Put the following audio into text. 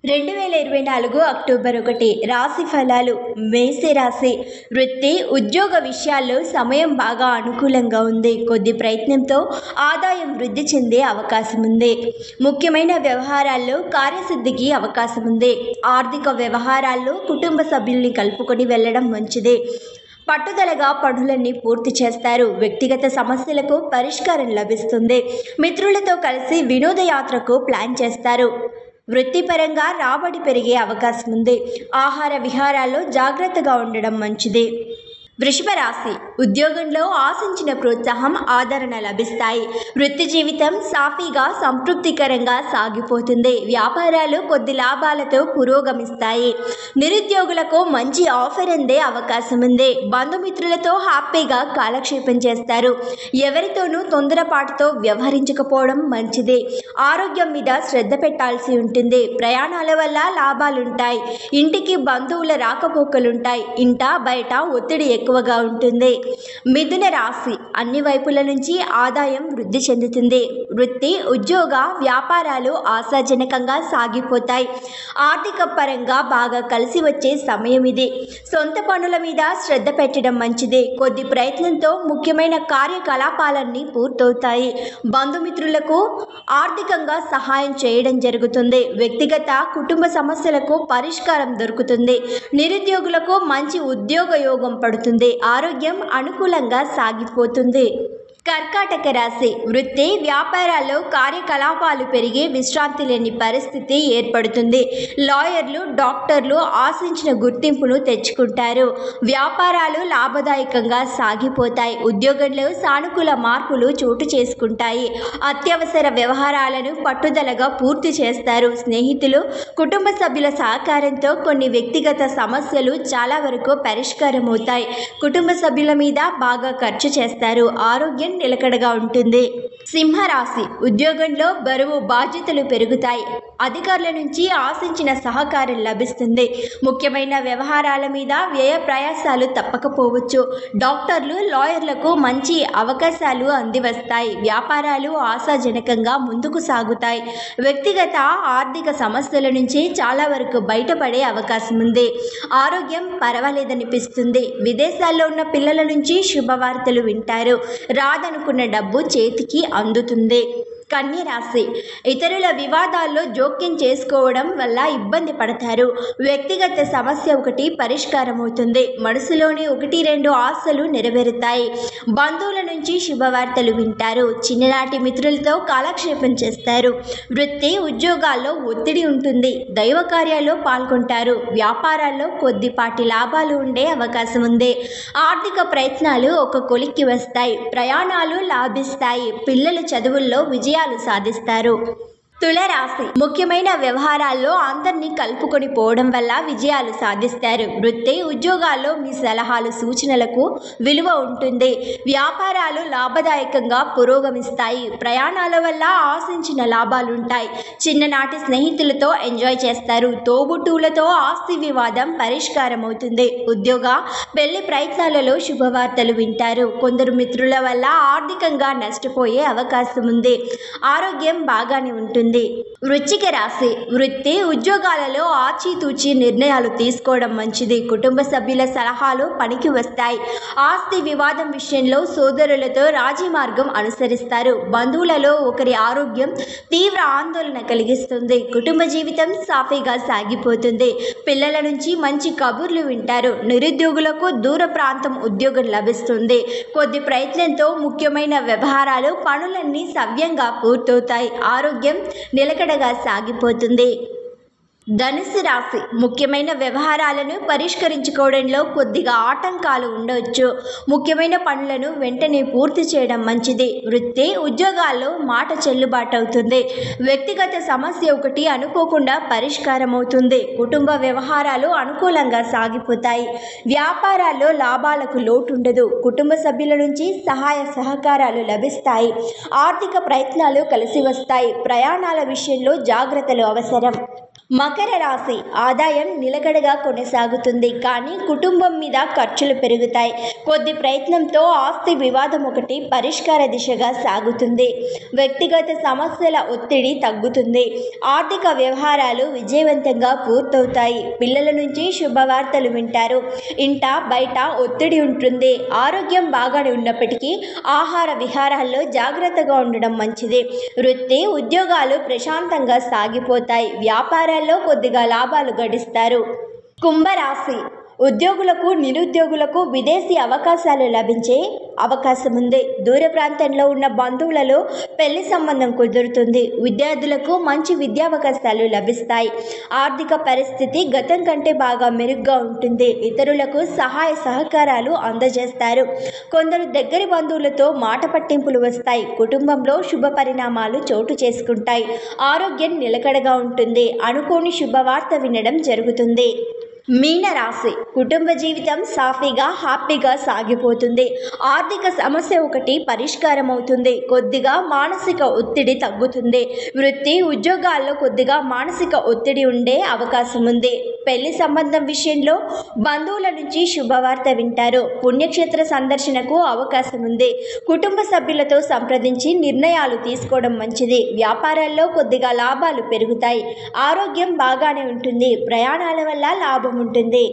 2024 October 1 రాశి ఫలాలు. మేష రాశి. వృత్తి ఉద్యోగ విషయాల్లో సమయం బాగా అనుకూలంగా ఉంది. కొద్ది ప్రయత్నంతో ఆదాయం వృద్ధి చెందే అవకాశం ఉంది. ముఖ్యమైన వ్యవహారాల్లో కార్యసిద్ధికి అవకాశం ఉంది. ఆర్థిక వ్యవహారాల్లో కుటుంబ సభ్యుల్ని కలుపుకొని వెళ్ళడం మంచిది. పట్టుదలగా పనులన్నీ పూర్తి చేస్తారు. వ్యక్తిగత సమస్యలకు పరిష్కారం లభిస్తుంది. మిత్రులతో కలిసి వినోదయాత్రకు ప్లాన్ చేస్తారు. వృత్తిపరంగా రాబడి పెరిగే అవకాశం ఉంది. ఆహార విహారాల్లో జాగ్రత్తగా ఉండడం మంచిది. వృషభ రాశి. ఉద్యోగంలో ఆశించిన ప్రోత్సాహం ఆదరణ లభిస్తాయి. వృత్తి జీవితం సాఫీగా సంతృప్తికరంగా సాగిపోతుంది. వ్యాపారాలు కొద్ది లాభాలతో పురోగమిస్తాయి. నిరుద్యోగులకు మంచి ఆఫర్ అందే అవకాశం ఉంది. బంధుమిత్రులతో హ్యాపీగా కాలక్షేపం చేస్తారు. ఎవరితోనూ తొందరపాటుతో వ్యవహరించకపోవడం మంచిది. ఆరోగ్యం మీద శ్రద్ధ పెట్టాల్సి ఉంటుంది. ప్రయాణాల వల్ల లాభాలుంటాయి. ఇంటికి బంధువుల రాకపోకలుంటాయి. ఇంట బయట ఒత్తిడి ఎక్కువగా ఉంటుంది. మిథున రాశి. అన్ని వైపుల నుంచి ఆదాయం వృద్ధి చెందుతుంది. వృత్తి ఉద్యోగ వ్యాపారాలు ఆశాజనకంగా సాగిపోతాయి. ఆర్థిక పరంగా బాగా కలిసి వచ్చే సమయం ఇది. సొంత పనుల మీద శ్రద్ధ పెట్టడం మంచిది. కొద్ది ప్రయత్నంతో ముఖ్యమైన కార్యకలాపాలన్నీ పూర్తవుతాయి. బంధుమిత్రులకు ఆర్థికంగా సహాయం చేయడం జరుగుతుంది. వ్యక్తిగత కుటుంబ సమస్యలకు పరిష్కారం దొరుకుతుంది. నిరుద్యోగులకు మంచి ఉద్యోగ యోగం పడుతుంది. ఆరోగ్యం అనుకూలంగా సాగిపోతుంది. కర్కాటక రాశి. వృత్తి వ్యాపారాల్లో కార్యకలాపాలు పెరిగి విశ్రాంతి లేని పరిస్థితి ఏర్పడుతుంది. లాయర్లు డాక్టర్లు ఆశించిన గుర్తింపును తెచ్చుకుంటారు. వ్యాపారాలు లాభదాయకంగా సాగిపోతాయి. ఉద్యోగంలో సానుకూల మార్పులు చోటు చేసుకుంటాయి. అత్యవసర వ్యవహారాలను పట్టుదలగా పూర్తి చేస్తారు. స్నేహితులు కుటుంబ సభ్యుల సహకారంతో కొన్ని వ్యక్తిగత సమస్యలు చాలా వరకు పరిష్కారం అవుతాయి. కుటుంబ సభ్యుల మీద బాగా ఖర్చు చేస్తారు. ఆరోగ్యం నిలకడగా ఉంటుంది. సింహరాశి. ఉద్యోగంలో బరువు బాధ్యతలు పెరుగుతాయి. అధికారుల నుంచి ఆశించిన సహకారం లభిస్తుంది. ముఖ్యమైన వ్యవహారాల మీద వ్యయ ప్రయాసాలు తప్పకపోవచ్చు. డాక్టర్లు లాయర్లకు మంచి అవకాశాలు అందివస్తాయి. వ్యాపారాలు ఆశాజనకంగా ముందుకు సాగుతాయి. వ్యక్తిగత ఆర్థిక సమస్యల నుంచి చాలా వరకు బయటపడే అవకాశం ఉంది. ఆరోగ్యం పర్వాలేదనిపిస్తుంది. విదేశాల్లో ఉన్న పిల్లల నుంచి శుభవార్తలు వింటారు. రాదనుకున్న డబ్బు చేతికి అందుతుంది. కన్య రాశి. ఇతరుల వివాదాల్లో జోక్యం చేసుకోవడం వల్ల ఇబ్బంది పడతారు. వ్యక్తిగత సమస్య ఒకటి పరిష్కారం అవుతుంది. మనసులోని 1-2 ఆశలు నెరవేరుతాయి. బంధువుల నుంచి శుభవార్తలు వింటారు. చిన్ననాటి మిత్రులతో కాలక్షేపం చేస్తారు. వృత్తి ఉద్యోగాల్లో ఒత్తిడి ఉంటుంది. దైవ కార్యాల్లో పాల్గొంటారు. వ్యాపారాల్లో కొద్దిపాటి లాభాలు ఉండే అవకాశం ఉంది. ఆర్థిక ప్రయత్నాలు ఒక కొలిక్కి వస్తాయి. ప్రయాణాలు లాభిస్తాయి. పిల్లల చదువుల్లో విజయాలు సాధిస్తారు. తులారాశి. ముఖ్యమైన వ్యవహారాల్లో అందరినీ కలుపుకొని పోవడం వల్ల విజయాలు సాధిస్తారు. వృత్తి ఉద్యోగాల్లో మీ సలహాలు సూచనలకు విలువ ఉంటుంది. వ్యాపారాలు లాభదాయకంగా పురోగమిస్తాయి. ప్రయాణాల వల్ల ఆశించిన లాభాలుంటాయి. చిన్ననాటి స్నేహితులతో ఎంజాయ్ చేస్తారు. తోబుట్టువులతో ఆస్తి వివాదం పరిష్కారం అవుతుంది. ఉద్యోగ పెళ్లి ప్రయత్నాలలో శుభవార్తలు వింటారు. కొందరు మిత్రుల వల్ల ఆర్థికంగా నష్టపోయే అవకాశం ఉంది. ఆరోగ్యం బాగానే ఉంటుంది. వృశ్చిక రాశి. వృత్తి ఉద్యోగాలలో ఆచితూచి నిర్ణయాలు తీసుకోవడం మంచిది. కుటుంబ సభ్యుల సలహాలు పనికి వస్తాయి. ఆస్తి వివాదం విషయంలో సోదరులతో రాజీ మార్గం అనుసరిస్తారు. బంధువులలో ఒకరి ఆరోగ్యం తీవ్ర ఆందోళన కలిగిస్తుంది. కుటుంబ జీవితం సాఫీగా సాగిపోతుంది. పిల్లల నుంచి మంచి కబుర్లు వింటారు. నిరుద్యోగులకు దూర ప్రాంతం ఉద్యోగం లభిస్తుంది. కొద్ది ప్రయత్నంతో ముఖ్యమైన వ్యవహారాలు పనులన్నీ సవ్యంగా పూర్తవుతాయి. ఆరోగ్యం నిలకడగా సాగిపోతుంది. ధనుసు రాశి. ముఖ్యమైన వ్యవహారాలను పరిష్కరించుకోవడంలో కొద్దిగా ఆటంకాలు ఉండవచ్చు. ముఖ్యమైన పనులను వెంటనే పూర్తి చేయడం మంచిది. వృత్తి ఉద్యోగాల్లో మాట చెల్లుబాటు అవుతుంది. వ్యక్తిగత సమస్య ఒకటి అనుకోకుండా పరిష్కారం అవుతుంది. కుటుంబ వ్యవహారాలు అనుకూలంగా సాగిపోతాయి. వ్యాపారాల్లో లాభాలకు లోటు ఉండదు. కుటుంబ సభ్యుల నుంచి సహాయ సహకారాలు లభిస్తాయి. ఆర్థిక ప్రయత్నాలు కలిసి వస్తాయి. ప్రయాణాల విషయంలో జాగ్రత్తలు అవసరం. మకర రాశి ఆదాయం నిలకడగా కొనసాగుతుంది, కానీ కుటుంబం మీద ఖర్చులు పెరుగుతాయి. కొద్ది ప్రయత్నంతో ఆస్తి వివాదం ఒకటి పరిష్కార దిశగా సాగుతుంది. వ్యక్తిగత సమస్యల ఒత్తిడి తగ్గుతుంది. ఆర్థిక వ్యవహారాలు విజయవంతంగా పూర్తవుతాయి. పిల్లల నుంచి శుభవార్తలు వింటారు. ఇంట బయట ఒత్తిడి ఉంటుంది. ఆరోగ్యం బాగానే ఉన్నప్పటికీ ఆహార విహారాల్లో జాగ్రత్తగా ఉండడం మంచిది. వృత్తి ఉద్యోగాలు ప్రశాంతంగా సాగిపోతాయి. వ్యాపారాల్లో కొద్దిగా లాభాలు గడిస్తారు. కుంభరాశి ఉద్యోగులకు నిరుద్యోగులకు విదేశీ అవకాశాలు లభించే అవకాశం ఉంది. దూర ప్రాంతంలో ఉన్న బంధువులలో పెళ్లి సంబంధం కుదురుతుంది. విద్యార్థులకు మంచి విద్యావకాశాలు లభిస్తాయి. ఆర్థిక పరిస్థితి గతం కంటే బాగా మెరుగ్గా ఉంటుంది. ఇతరులకు సహాయ సహకారాలు అందజేస్తారు. కొందరు దగ్గరి బంధువులతో మాట పట్టింపులు వస్తాయి. కుటుంబంలో శుభ పరిణామాలు చోటు చేసుకుంటాయి. ఆరోగ్యం నిలకడగా ఉంటుంది. అనుకోని శుభవార్త వినడం జరుగుతుంది. మీనరాశి కుటుంబ జీవితం సాఫీగా హ్యాపీగా సాగిపోతుంది. ఆర్థిక సమస్య ఒకటి పరిష్కారం అవుతుంది. కొద్దిగా మానసిక ఒత్తిడి తగ్గుతుంది. వృత్తి ఉద్యోగాల్లో కొద్దిగా మానసిక ఒత్తిడి ఉండే అవకాశం ఉంది. పెళ్లి సంబంధం విషయంలో బంధువుల నుంచి శుభవార్త వింటారు. పుణ్యక్షేత్ర సందర్శనకు అవకాశం ఉంది. కుటుంబ సభ్యులతో సంప్రదించి నిర్ణయాలు తీసుకోవడం మంచిది. వ్యాపారాల్లో కొద్దిగా లాభాలు పెరుగుతాయి. ఆరోగ్యం బాగానే ఉంటుంది. ప్రయాణాల వల్ల లాభం ఉంటుంది.